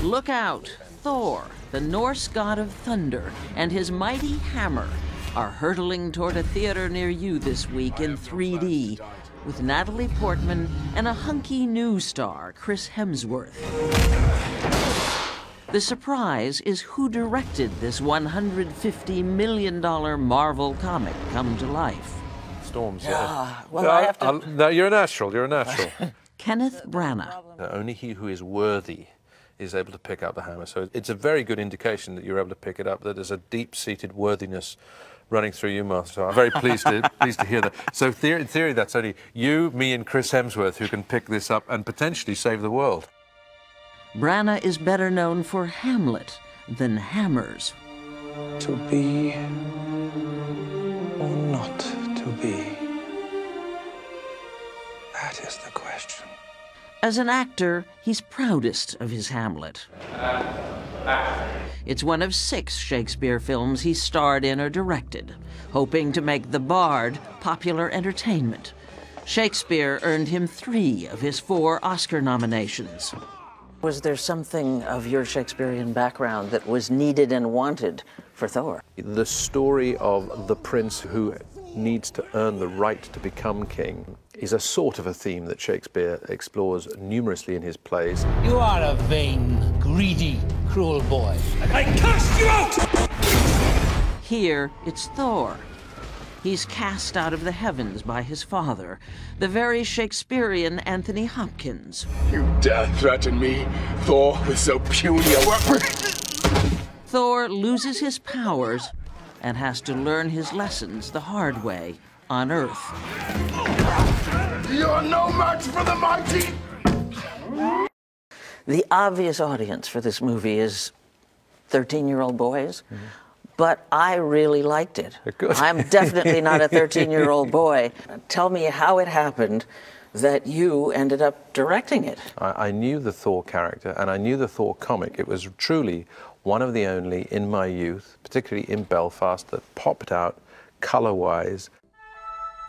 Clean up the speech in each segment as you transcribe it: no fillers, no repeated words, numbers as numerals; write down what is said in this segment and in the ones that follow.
Look out! Thor, the Norse god of thunder, and his mighty hammer are hurtling toward a theater near you this week in 3D, with Natalie Portman and a hunky new star, Chris Hemsworth. The surprise is who directed this $150 million Marvel comic come to life. Storms, Well, I have to... No, you're a natural, you're a natural. Kenneth Branagh. Only he who is worthy is able to pick up the hammer. So it's a very good indication that you're able to pick it up, that there's a deep-seated worthiness running through you, Martha. So I'm very pleased to hear that. So in theory, that's only you, me, and Chris Hemsworth who can pick this up and potentially save the world. Branagh is better known for Hamlet than hammers. To be or not to be? That is the question. As an actor, he's proudest of his Hamlet. It's one of 6 Shakespeare films he starred in or directed, hoping to make the Bard popular entertainment. Shakespeare earned him 3 of his 4 Oscar nominations. Was there something of your Shakespearean background that was needed and wanted for Thor? The story of the prince who needs to earn the right to become king is a sort of a theme that Shakespeare explores numerously in his plays. You are a vain, greedy, cruel boy. I cast you out! Here, it's Thor. He's cast out of the heavens by his father, the very Shakespearean Anthony Hopkins. You dare threaten me, Thor, with so puny a weapon? Thor loses his powers and has to learn his lessons the hard way on Earth. You're no match for the mighty! The obvious audience for this movie is 13-year-old boys. But I really liked it. Good. I'm definitely not a 13-year-old boy. Tell me how it happened that you ended up directing it. I knew the Thor character and I knew the Thor comic. It was truly one of the only in my youth, particularly in Belfast, that popped out colour-wise.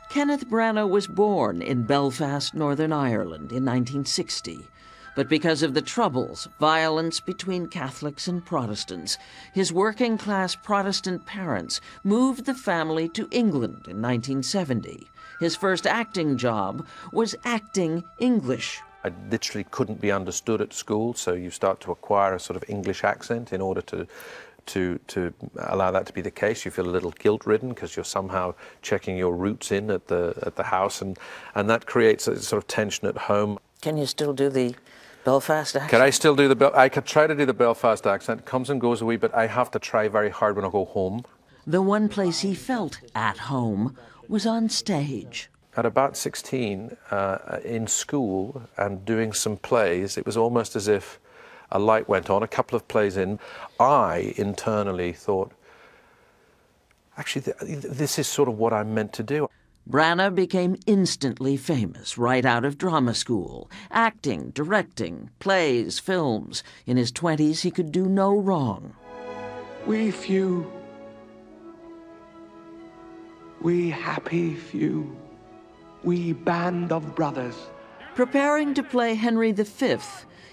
Kenneth Branagh was born in Belfast, Northern Ireland in 1960. But because of the Troubles, violence between Catholics and Protestants, his working-class Protestant parents moved the family to England in 1970. His first acting job was acting English. I literally couldn't be understood at school, so you start to acquire a sort of English accent in order to allow that to be the case. You feel a little guilt-ridden because you're somehow checking your roots in at the house, and that creates a sort of tension at home. Can you still do the Belfast accent? Can I still do I could try to do the Belfast accent. It comes and goes a wee bit. I have to try very hard when I go home. The one place he felt at home was on stage. At about 16, in school and doing some plays, it was almost as if a light went on. A couple of plays in, I internally thought, actually, this is sort of what I'm meant to do. Branagh became instantly famous right out of drama school. Acting, directing, plays, films. In his 20s, he could do no wrong. We few, we happy few, we band of brothers. Preparing to play Henry V,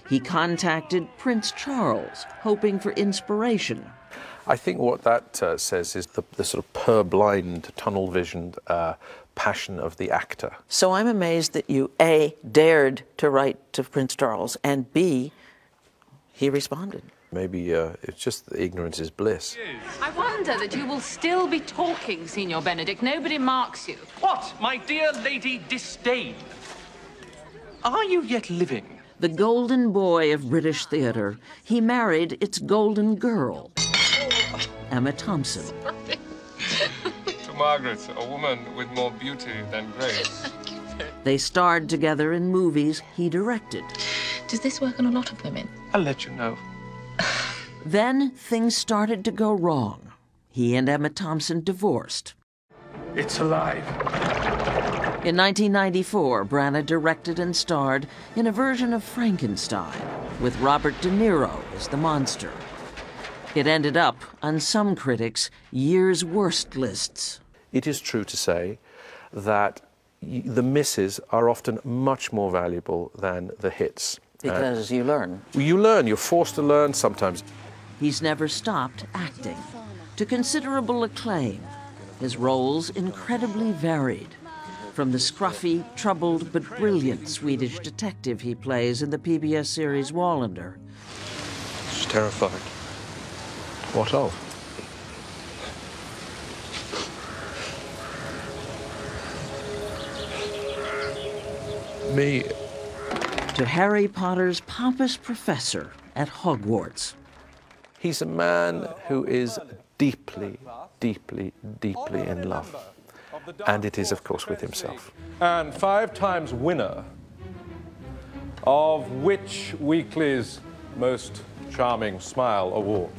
he contacted Prince Charles, hoping for inspiration. I think what that says is the sort of purblind, tunnel-visioned passion of the actor. So I'm amazed that you, A, dared to write to Prince Charles, and B, he responded. Maybe it's just that ignorance is bliss. I wonder that you will still be talking, Signor Benedict. Nobody marks you. What, my dear Lady Disdain? Are you yet living? The golden boy of British theatre, he married its golden girl, Emma Thompson. To Margaret, a woman with more beauty than grace. They starred together in movies he directed. Does this work on a lot of women? I'll let you know. Then things started to go wrong. He and Emma Thompson divorced. It's alive. In 1994, Branagh directed and starred in a version of Frankenstein with Robert De Niro as the monster. It ended up on some critics' year's worst lists. It is true to say that the misses are often much more valuable than the hits. Because you learn. You learn, you're forced to learn sometimes. He's never stopped acting, to considerable acclaim. His roles incredibly varied. From the scruffy, troubled, but brilliant Swedish detective he plays in the PBS series Wallander. She's terrified. What of? Me. To Harry Potter's pompous professor at Hogwarts. He's a man who is deeply, deeply, deeply in love. And it is, of course, with himself. And 5-time winner of which weekly's Most Charming Smile Award.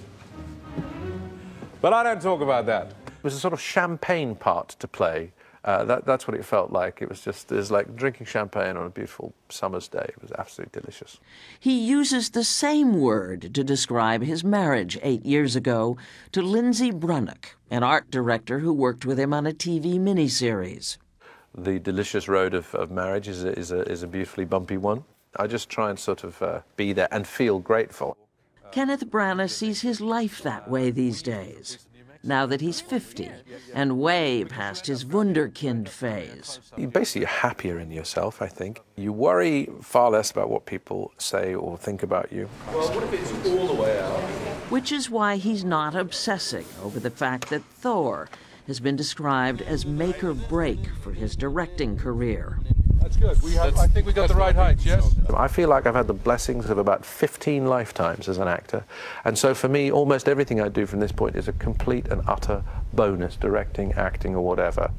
But I don't talk about that. It was a sort of champagne part to play. That's what it felt like. It was like drinking champagne on a beautiful summer's day. It was absolutely delicious. He uses the same word to describe his marriage 8 years ago to Lindsay Brunnock, an art director who worked with him on a TV miniseries. The delicious road of marriage is a beautifully bumpy one. I just try and sort of be there and feel grateful. Kenneth Branagh sees his life that way these days, now that he's 50 and way past his wunderkind phase. You're basically happier in yourself, I think. You worry far less about what people say or think about you. Well, what if it's all the way out? Which is why he's not obsessing over the fact that Thor has been described as make or break for his directing career. That's good. I think we got the right height, yes? I feel like I've had the blessings of about 15 lifetimes as an actor. And so for me, almost everything I do from this point is a complete and utter bonus, directing, acting, or whatever.